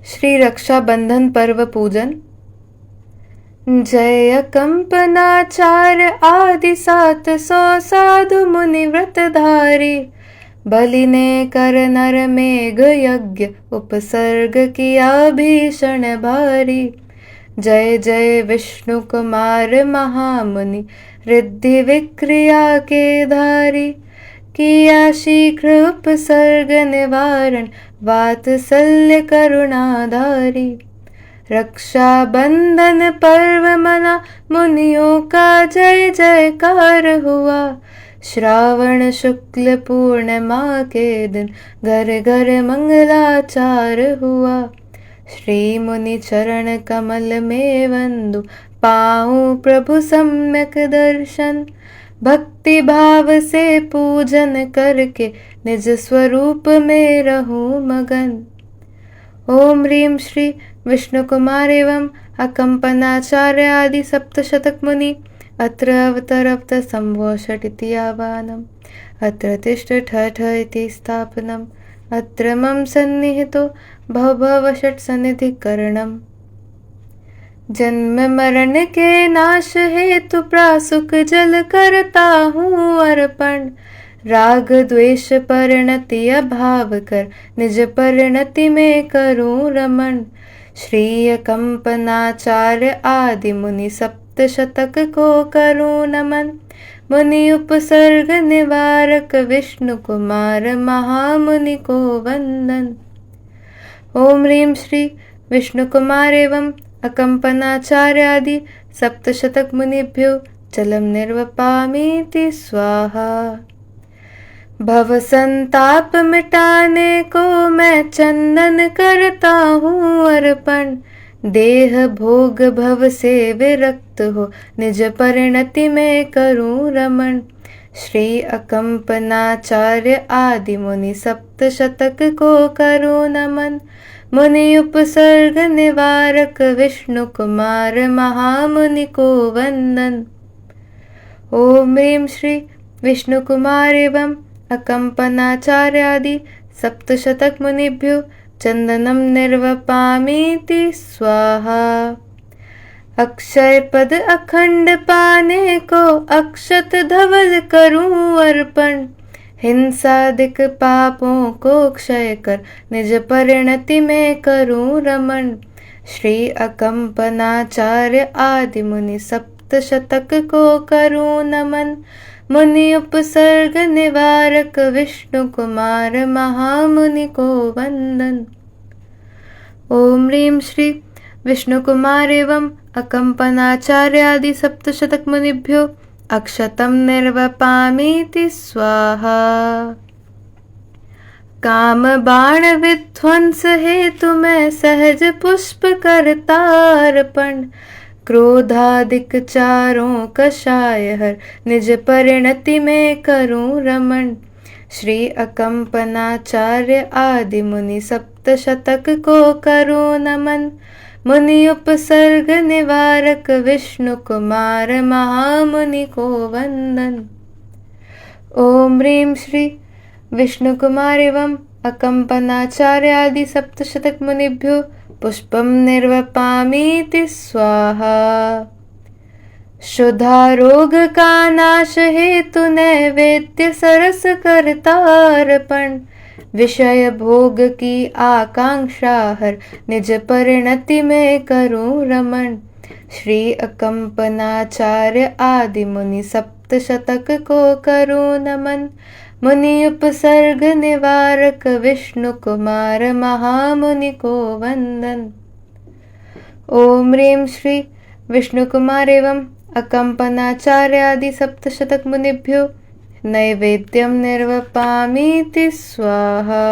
श्री रक्षाबंधन पर्व पूजन। जय कंपनाचार्य आदि 700 साधु मुनि व्रतधारी, बलि ने कर नर मेघ यज्ञ उपसर्ग किया भीषण भारी। जय जय विष्णु कुमार महामुनि रिद्धि विक्रिया के धारी, किया शीघ्र उपसर्ग निवारण वात्सल्य करुणाधारी। रक्षाबंधन पर्व मना मुनियों का जय जयकार हुआ, श्रावण शुक्ल पूर्णिमा के दिन घर घर मंगलाचार हुआ। श्री मुनि चरण कमल में वंदु, पाऊं प्रभु सम्यक दर्शन, भक्ति भाव से पूजन करके निज स्वरूप में रहूं मगन। ओम ह्रीं श्री विष्णु कुमार एवं अकंपनाचार्य आदि सप्तशतक मुनि अत्र अवतरवत संभो षटिति आवानम्, अत्र तिष्ठ ठ इति स्थापनम्, अत्र मम सन्निहितो भव षट् सन्निधिकरणम्। जन्म मरण के नाश हेतु प्रासुक जल करता हूँ अर्पण, राग द्वेष परिणति अभाव कर निज परिणति में करूँ रमण। श्री कंपनाचार्य आदि मुनि सप्तशतक को करूँ नमन, मुनि उपसर्ग निवारक विष्णु कुमार महामुनि को वंदन। ओम ह्रीं श्री विष्णु कुमार एवं अकंपनाचार्य आदि सप्तशतक मुनिभ्यो जलम निर्वपामीति स्वाहा। भव संताप मिटाने को मैं चंदन करता हूँ अर्पण, देह भोग भव से विरक्त हो निज परिणति में करूँ रमण। श्री अकंपनाचार्य आदि मुनि सप्तशतक को करूँ नमन, मुनि उपसर्ग निवारक विष्णु कुमार महामुनि को वंदन। ओम ह्रीं श्री विष्णु कुमार एवं अकंपनाचार्य आदि सप्तशतक मुनिभ्यो चंदनम निर्वपामीति स्वाहा। अक्षय पद अखंड पाने को अक्षत धवल करूं अर्पण, हिंसादिक पापों को क्षय कर निज परिणति में करूं रमण। श्री अकंपनाचार्य आदि मुनि सप्तशतक को करूं नमन, मुनि उपसर्ग निवारक विष्णु कुमार महामुनि को वंदन। ओम ह्रीं श्री विष्णु कुमार एवं अकंपनाचार्य आदि सप्तशतक मुनिभ्यो अक्षतम निर्वपामीति स्वाहा। काम बाण विध्वंस हेतु मैं सहज पुष्प करता अर्पण, क्रोधादिक चारों कषाय हर निज परिणति में करूं रमण। श्री अकंपनाचार्य आदि मुनि सप्तशतक को करूं नमन, मुनि उपसर्ग निवारक विष्णु कुमार महामुनि को वंदन। ओम ह्रीं श्री विष्णु कुमार एवं अकंपनाचार्य आदि सप्तशतक मुनिभ्यो पुष्पम निर्वपामीति स्वाहा। शुद्धा रोग का नाश हेतु नैवेद्य सरस करता अर्पण, विषय भोग की आकांक्षा हर निज परिणति में करूं रमण। श्री अकंपनाचार्य आदि मुनि सप्तशतक को करूं नमन, मुनि उपसर्ग निवारक विष्णु कुमार महामुनि को वंदन। ओम ह्रीं श्री विष्णु कुमार एवं अकंपनाचार्य आदि सप्तशतक मुनिभ्यो नैवेद्यम निर्वपामीति स्वाहा।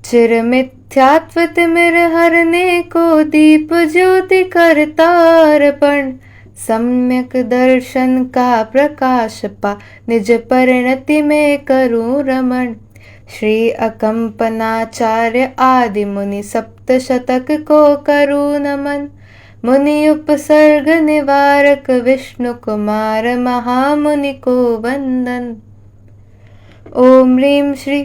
चिर मिथ्यात्व तिमिर हरने को दीप ज्योति करता अर्पण, सम्यक दर्शन का प्रकाश पा निज परिणति में करूं रमण। श्री अकंपनाचार्य आदि मुनि सप्तशतक को करूं नमन, मुनि उपसर्ग निवारक विष्णु कुमार महामुनि को वंदन। ओम ह्रीं श्री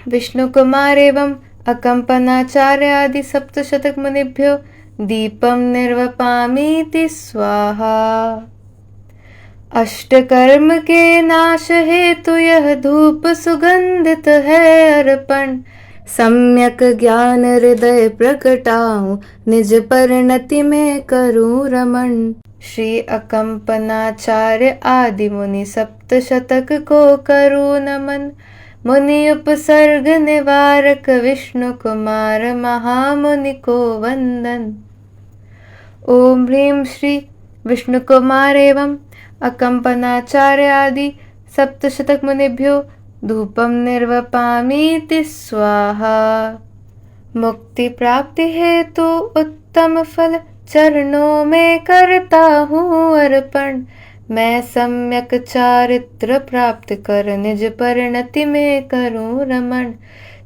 विष्णु कुमार एवं अकम्पनाचार्य आदि सप्तशतक मुनिभ्यो दीपम निर्वपामीति स्वाहा। अष्टकर्म के नाश हेतु यह धूप सुगंधित है अर्पण। सम्यक ज्ञान हृदय प्रकटाऊं निज परिणति में करूं रमण। श्री अकम्पनाचार्य आदि मुनि सप्तशतक को करूं नमन। मुनि उपसर्ग निवारक विष्णु कुमार महामुनि को वंदन। ओम ह्रीं श्री विष्णु कुमार एवं अकम्पनाचार्य आदि सप्तशतक मुनिभ्यो धूपम निर्वपामीति स्वाहा। मुक्ति प्राप्ति हेतु उत्तम फल चरणों में करता हूँ अर्पण। मैं सम्यक चारित्र प्राप्त कर निज परिणति में करूं रमण।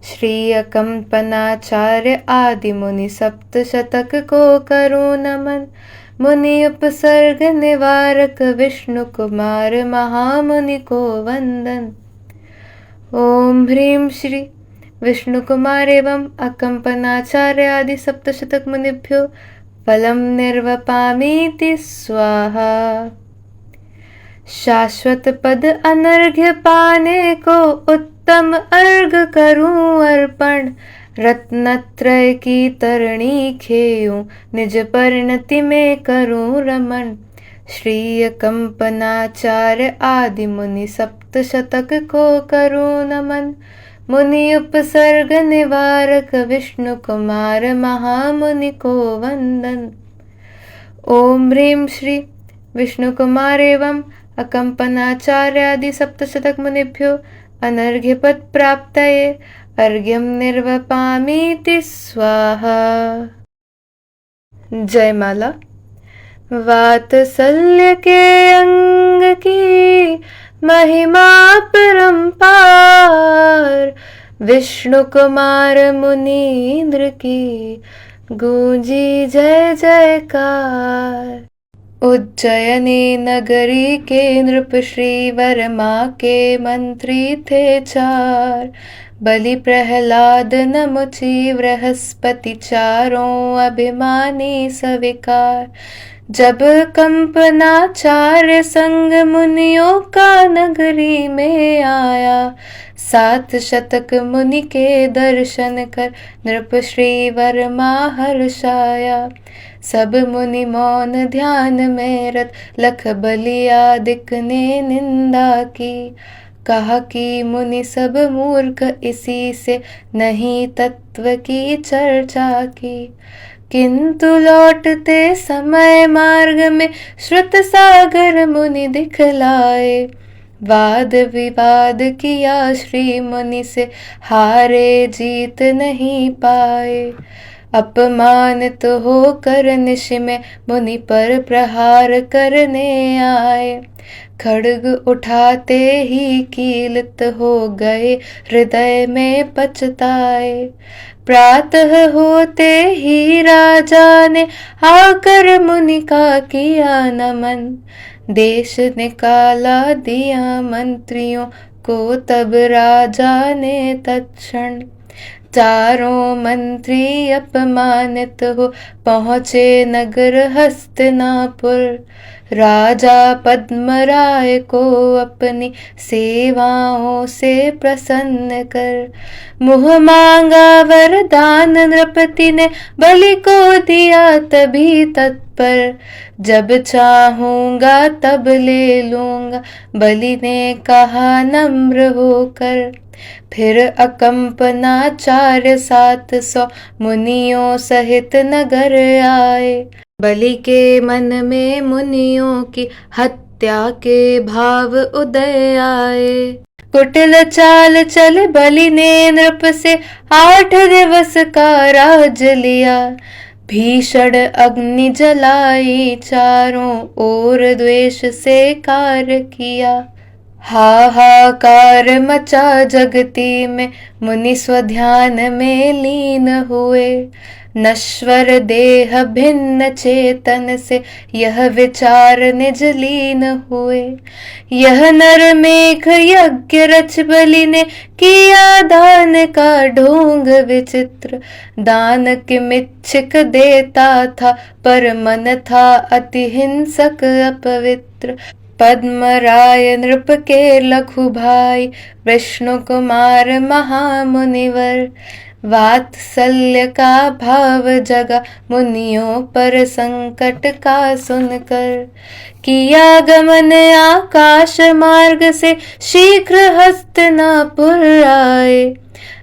श्री अकम्पनाचार्य आदि मुनि सप्तशतक को करूं नमन। मुनि उपसर्ग निवारक विष्णु कुमार महामुनि को वंदन। ओम ह्रीं श्री विष्णु कुमार एवं अकम्पनाचार्य आदि सप्तशतक मुनिभ्यो फलम निर्वपामीति स्वाहा। शाश्वत पद अनर्घ्य पाने को उत्तम अर्घ करूं अर्पण। रत्नत्रय की तरणी खेयूं निज परिणति में करूं रमण। श्री अकम्पनाचार्य आदि मुनि सप्तशतक को करूं नमन। मुनि उपसर्ग निवारक विष्णु कुमार महामुनि को वंदन। ओम ह्रीं श्री विष्णु कुमार एवं अकम्पनाचार्य आदि सप्तशतक मुनिभ्यो अनर्घ्यपद प्राप्तये अर्घ्यम निर्वपामीति स्वाहा। जयमाला। वात्सल्य के अंग की महिमा परंपार। विष्णु कुमार मुनीन्द्र की गूंजी जय जयकार। उज्जयिनी नगरी के नृप श्री वर्मा के मंत्री थे चार। बलि प्रहलाद नमुचि बृहस्पति चारों अभिमानी सविकार। जब कंपनाचार्य संग मुनियों का नगरी में आया। 7 शतक मुनि के दर्शन कर नृप श्री वर्मा हर्षाया। सब मुनि मौन ध्यान में रत लख बलियादिक ने निंदा की। कहा कि मुनि सब मूर्ख इसी से नहीं तत्व की चर्चा की। किंतु लौटते समय मार्ग में श्रुत सागर मुनि दिखलाए। वाद विवाद किया श्री मुनि से हारे जीत नहीं पाए। अपमानित होकर निश में मुनि पर प्रहार करने आए। खड्ग उठाते ही कीलित हो गए हृदय में पछताए। प्रातः होते ही राजा ने आकर मुनि का किया नमन। देश निकाला दिया मंत्रियों को तब राजा ने तत्क्षण। चारों मंत्री अपमानित हो पहुँचे नगर हस्तिनापुर। राजा पद्मराय को अपनी सेवाओं से प्रसन्न कर मुँह मांगा वरदान। नृपति ने बलि को दिया तभी तत्पर। जब चाहूंगा तब ले लूंगा बलि ने कहा नम्र होकर। फिर अकम्पनाचार्य 700 मुनियों सहित नगर आए। बलि के मन में मुनियों की हत्या के भाव उदय आए। कुटिल चाल चल बलि ने नृप से 8 दिवस का राज लिया। भीषण अग्नि जलाई चारों ओर द्वेष से कार्य किया। हाहाकार मचा जगती में, मुनि स्वध्यान में लीन हुए। नश्वर देह भिन्न चेतन से, यह विचार निज लीन हुए। यह नर मेघ यज्ञ रच बलि ने, किया दान का ढोंग विचित्र। दान किमिच्छिक देता था, पर मन था अति हिंसक अपवित्र। पद्मराय नृप के लघु भाई, विष्णु कुमार महामुनिवर। वात्सल्य का भाव जगा, मुनियों पर संकट का सुनकर। किया गमन आकाश मार्ग से, शीघ्र हस्तिनापुर आए।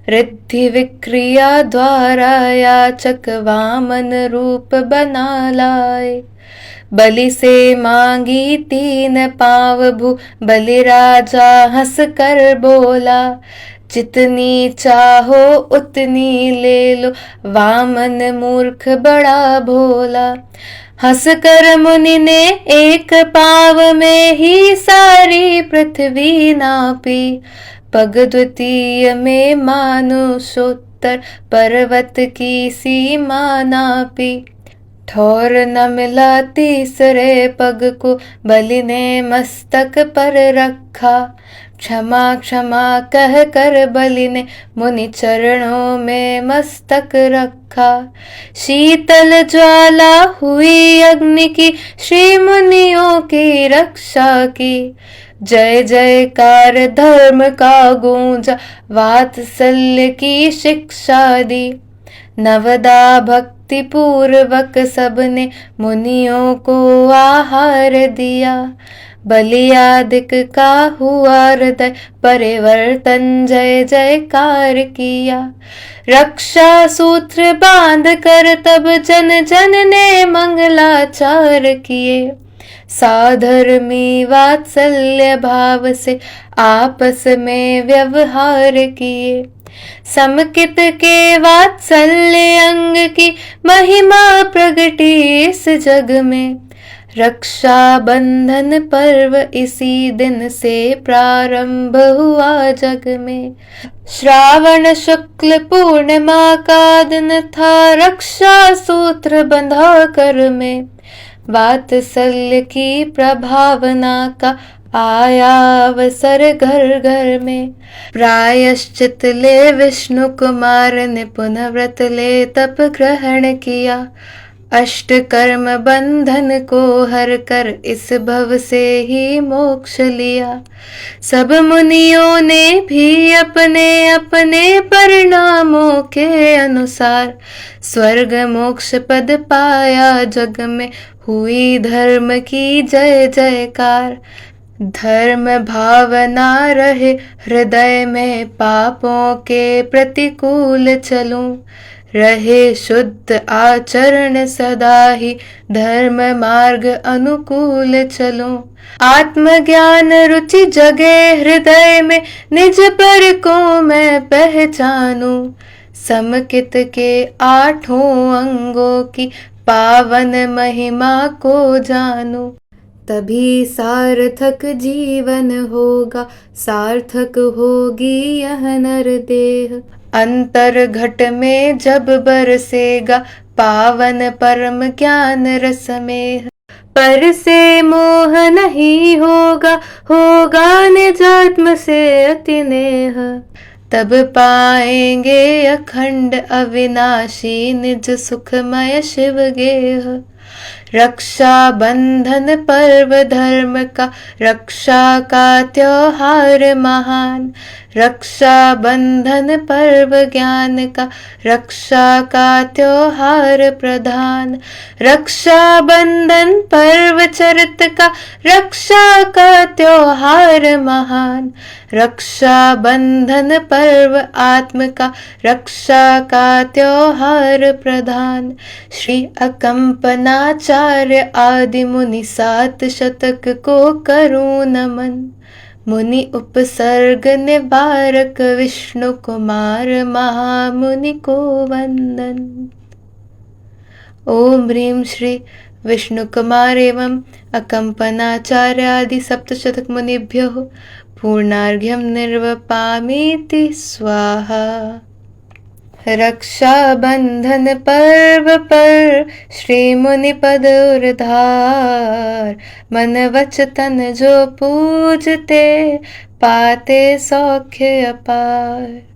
रिद्धि विक्रिया द्वारा याचक, वामन रूप बना लाए। बलि से मांगी 3 पाँव भू, बलि राजा हंस कर बोला। जितनी चाहो उतनी ले लो, वामन मूर्ख बड़ा भोला। हंस कर मुनि ने एक पाँव में ही, सारी पृथ्वी नापी। पग द्वितीय में मानुषोत्तर, पर्वत की सीमा नापी। ठौर न मिला तीसरे पग को, बलि ने मस्तक पर रखा। क्षमा क्षमा कह कर बलि ने, मुनि चरणों में मस्तक रखा। शीतल ज्वाला हुई अग्नि की, श्री मुनियों की रक्षा की। जय जयकार धर्म का गूंजा, वात्सल्य की शिक्षा दी। नवदा भक्ति पूर्वक सबने, मुनियों को आहार दिया। बलियादिक का हुआ हृदय परिवर्तन, जय जयकार किया। रक्षा सूत्र बांध कर तब जन जन ने मंगलाचार किए। साधर्मी वात्सल्य भाव से, आपस में व्यवहार किए। समकित के वात्सल्य अंग की, महिमा प्रगटी इस जग में। रक्षा बंधन पर्व इसी दिन से, प्रारंभ हुआ जग में। श्रावण शुक्ल पूर्णिमा का दिन था, रक्षा सूत्र बंधा कर में। वात्सल्य की प्रभावना का, आया अवसर घर घर में। प्रायश्चित ले विष्णु कुमार ने, पुनः व्रत ले तप ग्रहण किया। अष्ट कर्म बंधन को हर कर, इस भव से ही मोक्ष लिया। सब मुनियों ने भी अपने अपने परिणामों के अनुसार, स्वर्ग मोक्ष पद पाया जग में। हुई धर्म की जय जयकार। धर्म भावना रहे हृदय में, पापों के प्रतिकूल चलूं। रहे शुद्ध आचरण सदा ही, धर्म मार्ग अनुकूल चलूं। आत्मज्ञान रुचि जगे हृदय में, निज पर को मैं पहचानूं। समकित के 8 अंगों की, पावन महिमा को जानूं। तभी सार्थक जीवन होगा, सार्थक होगी यह नर देह। अंतर घट में जब बरसेगा, पावन परम ज्ञान रस में। पर से मोह नहीं होगा, होगा निजात्म से अति नेह। तब पाएंगे अखंड अविनाशी, निज सुखमय शिव गेह। रक्षा बंधन पर्व धर्म का, रक्षा का त्योहार महान। रक्षा बंधन पर्व ज्ञान का, रक्षा का त्योहार प्रधान। रक्षा बंधन पर्व चरित का, रक्षा का त्योहार महान। रक्षा बंधन पर्व आत्म का, रक्षा का त्योहार प्रधान। श्री अकंपनाचार्य आदि मुनि 7 शतक को करूं नमन। मुनि उपसर्ग निवारक, विष्णु कुमार महामुनि को वंदन। ओम ह्रीं श्री विष्णु कुमार एवं अकंपनाचार्य आदि 7 शतक मुनिभ्यो पूर्णार्घ्यं निर्वपामीति स्वाहा। रक्षाबंधन पर्व पर श्री मुनि पद उद्धार, मन वच तन जो पूजते पाते सौख्य अपार।